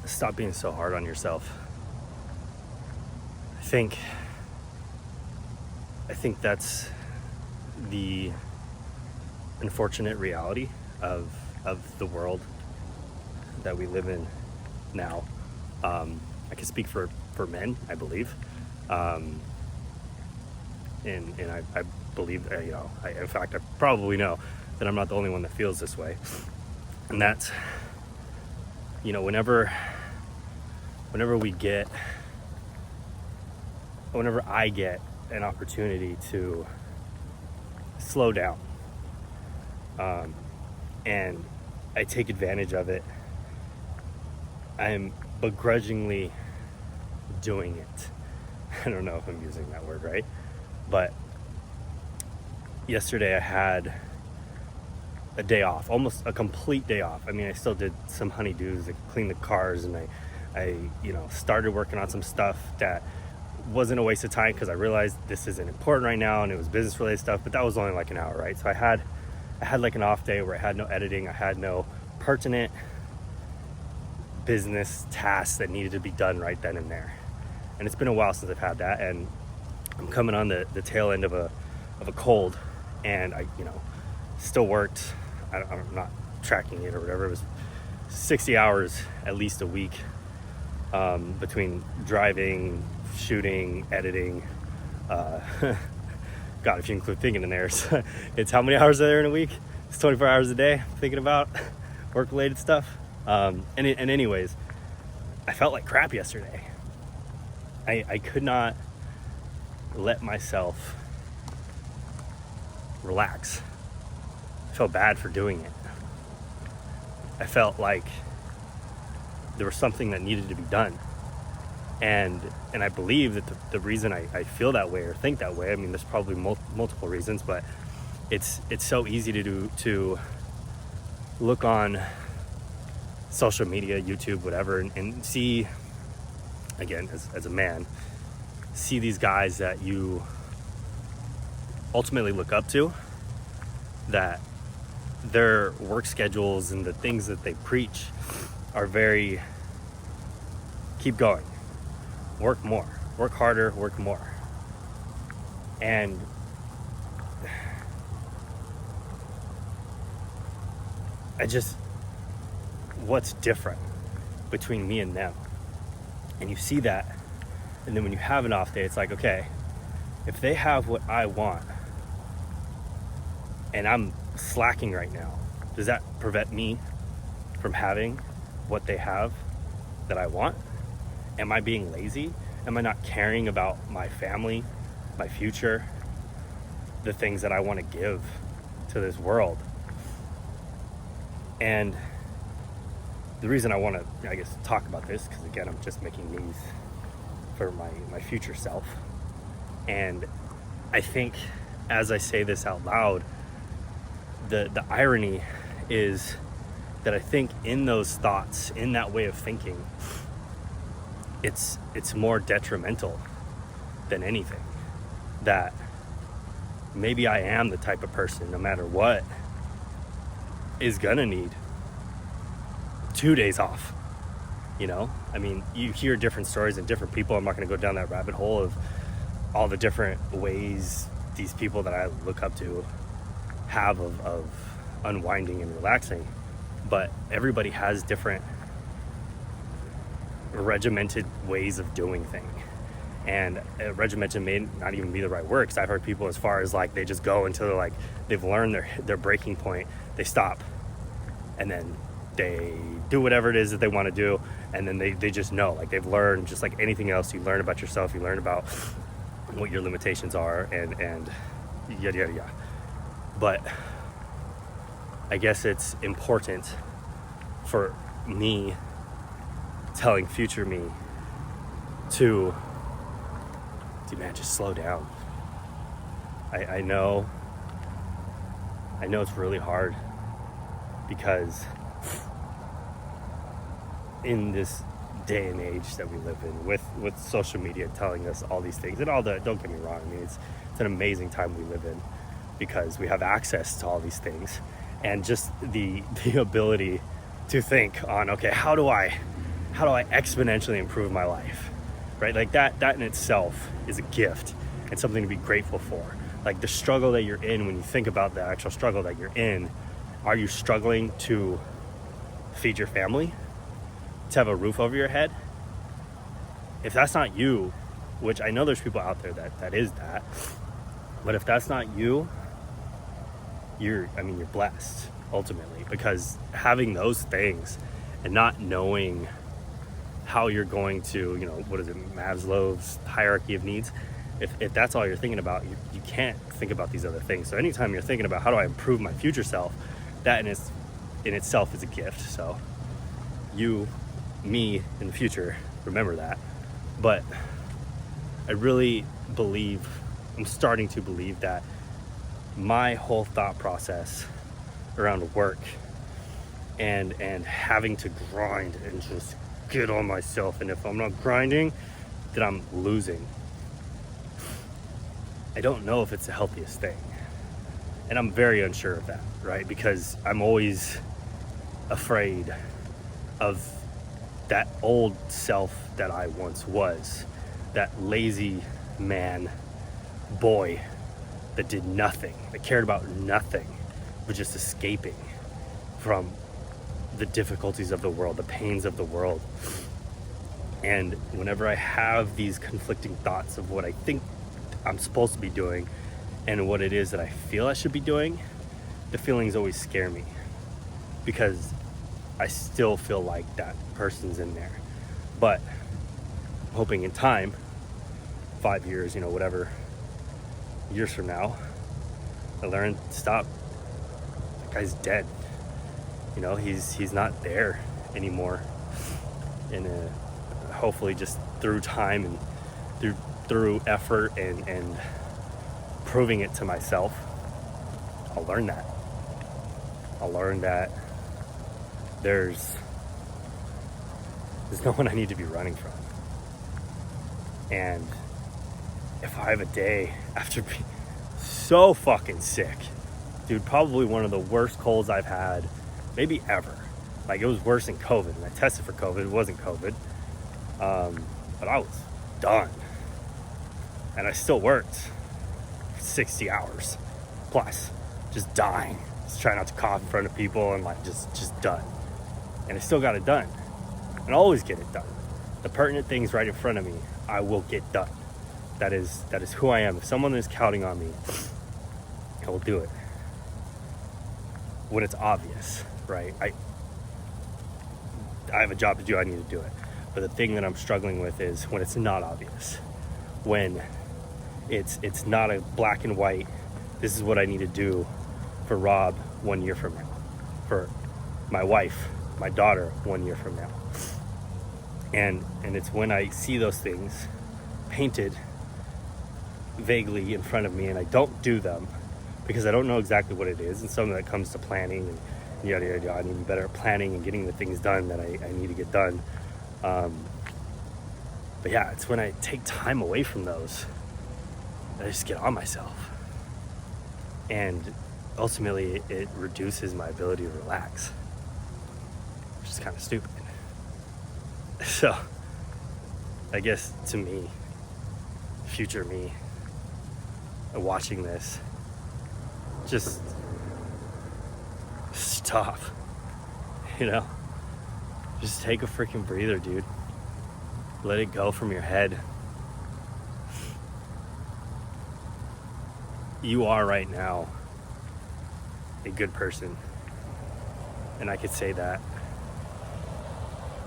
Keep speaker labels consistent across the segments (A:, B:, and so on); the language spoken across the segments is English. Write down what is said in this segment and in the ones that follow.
A: stop being so hard on yourself. I think that's the unfortunate reality of the world that we live in now. I can speak for men, I believe, and I believe, in fact, I probably know that I'm not the only one that feels this way, and that's, whenever I get an opportunity to slow down, and I take advantage of it, I'm begrudgingly doing it. I don't know if I'm using that word right, but yesterday I had a day off, almost a complete day off. I mean, I still did some honeydews, like clean the cars, and I started working on some stuff that wasn't a waste of time because I realized this isn't important right now, and it was business related stuff, but that was only like an hour, right? So I had like an off day where I had no editing, I had no pertinent business tasks that needed to be done right then and there. And it's been a while since I've had that, and I'm coming on the tail end of a cold, and I still worked. I'm not tracking it or whatever. It was 60 hours at least a week, between driving, shooting, editing. God, if you include thinking in there, it's how many hours are there in a week? It's 24 hours a day thinking about work-related stuff. And anyways, I felt like crap yesterday. I could not let myself relax. I felt bad for doing it. I felt like there was something that needed to be done. And I believe that the reason I feel that way or think that way, I mean, there's probably multiple reasons, but it's so easy to look on social media, YouTube, whatever, and see, again, as a man, see these guys that you ultimately look up to, that their work schedules and the things that they preach are very, keep going, work more, work harder, work more. And what's different between me and them? And you see that, and then when you have an off day, it's like, okay, if they have what I want and I'm slacking right now, does that prevent me from having what they have that I want? Am I being lazy? Am I not caring about my family, my future, the things that I want to give to this world? And the reason I want to, I guess, talk about this, because again, I'm just making these for my future self. And I think as I say this out loud, the irony is that I think in those thoughts, in that way of thinking, it's more detrimental than anything. That maybe I am the type of person, no matter what, is gonna need 2 days off. I mean, you hear different stories and different people. I'm not going to go down that rabbit hole of all the different ways these people that I look up to have of unwinding and relaxing, but everybody has different regimented ways of doing things. And regimented may not even be the right word, because I've heard people as far as like they just go until they're like they've learned their breaking point, they stop, and then they do whatever it is that they want to do, and then they just know, like they've learned, just like anything else, you learn about yourself, you learn about what your limitations are, and yada yada yada. But I guess it's important for me telling future me to, dude, man, just slow down. I know it's really hard, because in this day and age that we live in, with social media telling us all these things and all the, don't get me wrong, I mean, it's an amazing time we live in, because we have access to all these things, and just the ability to think on, okay, how do I how do I exponentially improve my life, right? Like that in itself is a gift and something to be grateful for. Like the struggle that you're in, when you think about the actual struggle that you're in, are you struggling to feed your family, to have a roof over your head? If that's not you, which I know there's people out there that is that, but if that's not you, you're blessed ultimately, because having those things and not knowing how you're going to, what is it, Maslow's hierarchy of needs, if that's all you're thinking about, you can't think about these other things. So anytime you're thinking about how do I improve my future self, that in itself is a gift. So you, me in the future, remember that. But I really believe, I'm starting to believe that my whole thought process around work and having to grind and just get on myself, and if I'm not grinding, then I'm losing. I don't know if it's the healthiest thing. And I'm very unsure of that, right? Because I'm always afraid of that old self that I once was, that lazy man boy that did nothing, that cared about nothing, but just escaping from the difficulties of the world, the pains of the world. And whenever I have these conflicting thoughts of what I think I'm supposed to be doing and what it is that I feel I should be doing, the feelings always scare me, because I still feel like that person's in there. But I'm hoping in time, 5 years, whatever years from now, I learn to stop. That guy's dead. He's not there anymore. And hopefully just through time and through effort and proving it to myself, I'll learn that. I'll learn that there's no one I need to be running from. And if I have a day after being so fucking sick, dude, probably one of the worst colds I've had maybe ever. Like, it was worse than COVID, and I tested for COVID. It wasn't COVID, but I was done, and I still worked 60 hours plus, just dying, just trying not to cough in front of people, and like just done. And I still got it done, and I always get it done. The pertinent things right in front of me, I will get done. That is who I am. If someone is counting on me, I will do it when it's obvious, right? I have a job to do, I need to do it. But the thing that I'm struggling with is when it's not obvious, when it's not a black and white, this is what I need to do for Rob 1 year from now, for my wife, my daughter 1 year from now. And it's when I see those things painted vaguely in front of me and I don't do them because I don't know exactly what it is. And some of that comes to planning and yada yada yada. I need to be better at planning and getting the things done that I need to get done. But yeah, it's when I take time away from those that I just get on myself. And ultimately it reduces my ability to relax, which is kind of stupid. So I guess to me, future me, watching this, just stop, just take a freaking breather, dude. Let it go from your head. You are right now a good person, and I could say that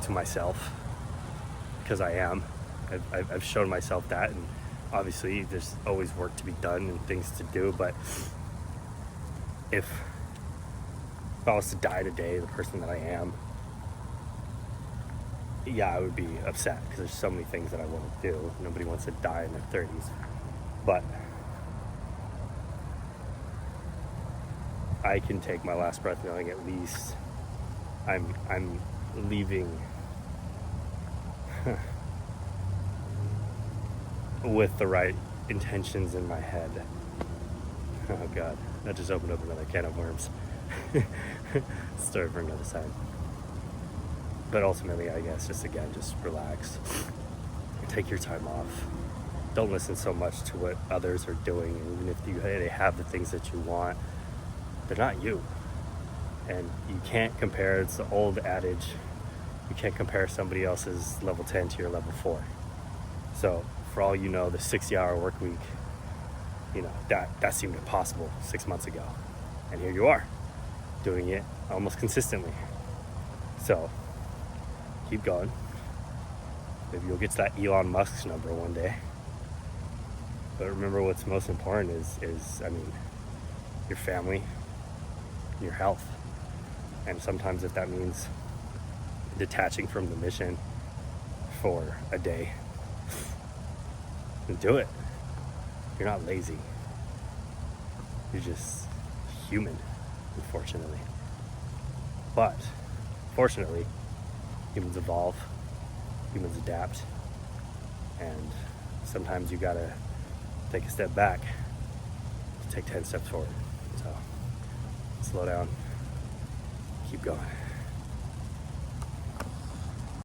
A: to myself because I am. I've shown myself that, and obviously there's always work to be done and things to do, but if I was to die today, the person that I am, yeah, I would be upset because there's so many things that I want to do. Nobody wants to die in their 30s, but I can take my last breath knowing at least I'm leaving with the right intentions in my head. Oh God, that just opened up another can of worms. Story for another time. But ultimately, I guess, just relax. Take your time off. Don't listen so much to what others are doing. And even if they have the things that you want, they're not you. And you can't compare. It's the old adage. You can't compare somebody else's level 10 to your level 4. So for all you know, the 60-hour work week, that seemed impossible 6 months ago. And here you are, doing it almost consistently. So keep going. Maybe you'll get to that Elon Musk's number one day. But remember, what's most important is your family, your health. And sometimes if that means detaching from the mission for a day, then do it. You're not lazy. You're just human, unfortunately. But fortunately, humans evolve, humans adapt, and sometimes you gotta take a step back to take 10 steps forward. So slow down, keep going.